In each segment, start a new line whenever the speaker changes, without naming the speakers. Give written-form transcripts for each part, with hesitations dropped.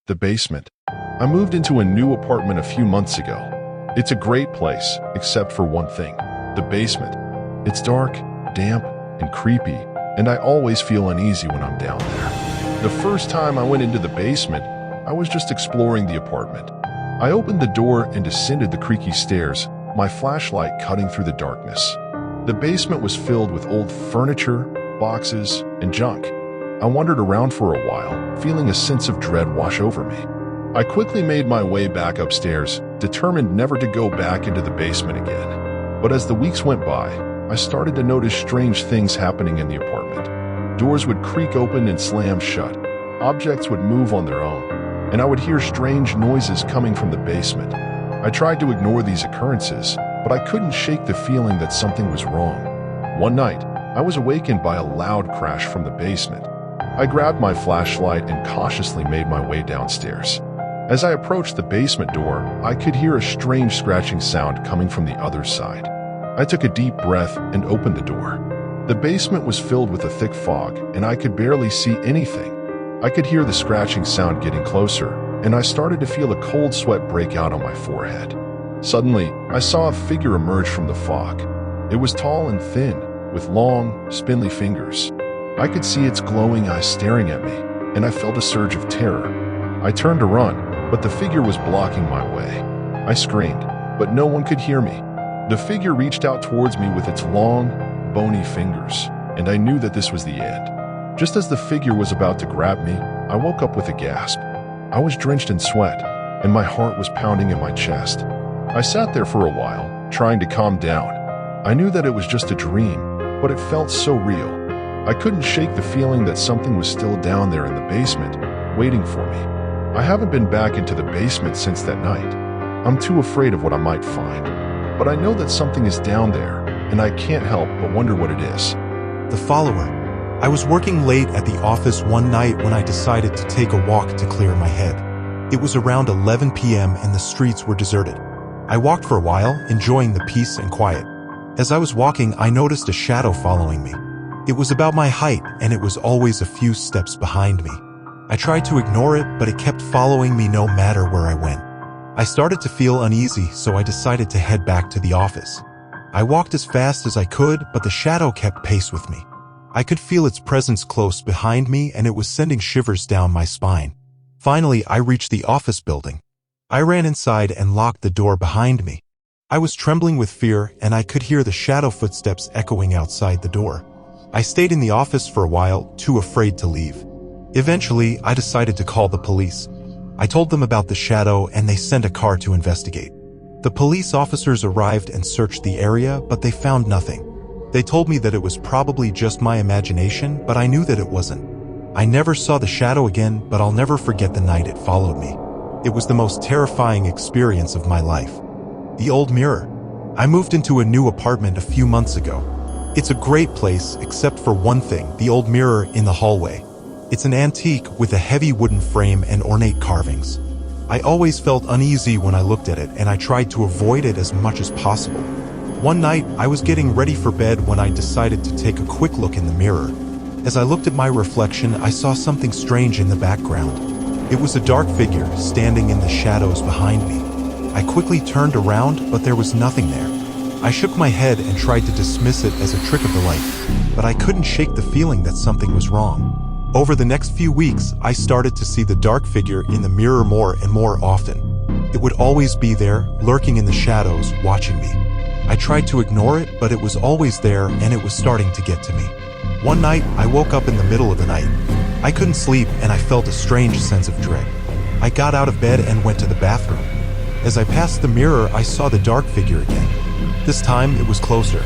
The basement. I moved into a new apartment a few months ago. It's a great place, except for one thing. The basement. It's dark, damp, and creepy, and I always feel uneasy when I'm down there. The first time I went into the basement, I was just exploring the apartment. I opened the door and descended the creaky stairs, my flashlight cutting through the darkness. The basement was filled with old furniture, boxes, and junk. I wandered around for a while, feeling a sense of dread wash over me. I quickly made my way back upstairs, determined never to go back into the basement again. But as the weeks went by, I started to notice strange things happening in the apartment. Doors would creak open and slam shut. Objects would move on their own, and I would hear strange noises coming from the basement. I tried to ignore these occurrences, but I couldn't shake the feeling that something was wrong. One night, I was awakened by a loud crash from the basement. I grabbed my flashlight and cautiously made my way downstairs. As I approached the basement door, I could hear a strange scratching sound coming from the other side. I took a deep breath and opened the door. The basement was filled with a thick fog, and I could barely see anything. I could hear the scratching sound getting closer, and I started to feel a cold sweat break out on my forehead. Suddenly, I saw a figure emerge from the fog. It was tall and thin, with long, spindly fingers. I could see its glowing eyes staring at me, and I felt a surge of terror. I turned to run, but the figure was blocking my way. I screamed, but no one could hear me. The figure reached out towards me with its long, bony fingers, and I knew that this was the end. Just as the figure was about to grab me, I woke up with a gasp. I was drenched in sweat, and my heart was pounding in my chest. I sat there for a while, trying to calm down. I knew that it was just a dream, but it felt so real. I couldn't shake the feeling that something was still down there in the basement, waiting for me. I haven't been back into the basement since that night. I'm too afraid of what I might find. But I know that something is down there, and I can't help but wonder what it is.
The follower. I was working late at the office one night when I decided to take a walk to clear my head. It was around 11 p.m. and the streets were deserted. I walked for a while, enjoying the peace and quiet. As I was walking, I noticed a shadow following me. It was about my height, and it was always a few steps behind me. I tried to ignore it, but it kept following me no matter where I went. I started to feel uneasy, so I decided to head back to the office. I walked as fast as I could, but the shadow kept pace with me. I could feel its presence close behind me, and it was sending shivers down my spine. Finally, I reached the office building. I ran inside and locked the door behind me. I was trembling with fear, and I could hear the shadow footsteps echoing outside the door. I stayed in the office for a while, too afraid to leave. Eventually, I decided to call the police. I told them about the shadow, and they sent a car to investigate. The police officers arrived and searched the area, but they found nothing. They told me that it was probably just my imagination, but I knew that it wasn't. I never saw the shadow again, but I'll never forget the night it followed me. It was the most terrifying experience of my life. The old mirror. I moved into a new apartment a few months ago. It's a great place, except for one thing, the old mirror in the hallway. It's an antique with a heavy wooden frame and ornate carvings. I always felt uneasy when I looked at it, and I tried to avoid it as much as possible. One night, I was getting ready for bed when I decided to take a quick look in the mirror. As I looked at my reflection, I saw something strange in the background. It was a dark figure standing in the shadows behind me. I quickly turned around, but there was nothing there. I shook my head and tried to dismiss it as a trick of the light, but I couldn't shake the feeling that something was wrong. Over the next few weeks, I started to see the dark figure in the mirror more and more often. It would always be there, lurking in the shadows, watching me. I tried to ignore it, but it was always there, and it was starting to get to me. One night, I woke up in the middle of the night. I couldn't sleep, and I felt a strange sense of dread. I got out of bed and went to the bathroom. As I passed the mirror, I saw the dark figure again. This time, it was closer.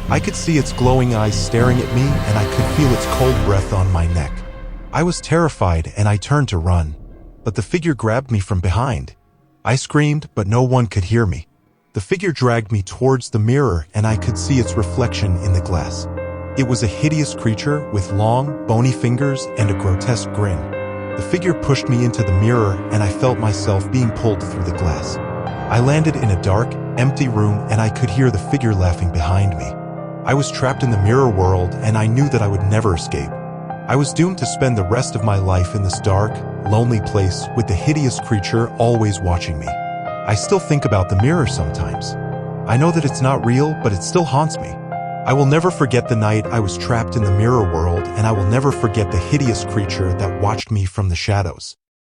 I could see its glowing eyes staring at me, and I could feel its cold breath on my neck. I was terrified, and I turned to run, but the figure grabbed me from behind. I screamed, but no one could hear me. The figure dragged me towards the mirror, and I could see its reflection in the glass. It was a hideous creature with long, bony fingers and a grotesque grin. The figure pushed me into the mirror, and I felt myself being pulled through the glass. I landed in a dark, empty room, and I could hear the figure laughing behind me. I was trapped in the mirror world, and I knew that I would never escape. I was doomed to spend the rest of my life in this dark, lonely place with the hideous creature always watching me. I still think about the mirror sometimes. I know that it's not real, but it still haunts me. I will never forget the night I was trapped in the mirror world, and I will never forget the hideous creature that watched me from the shadows.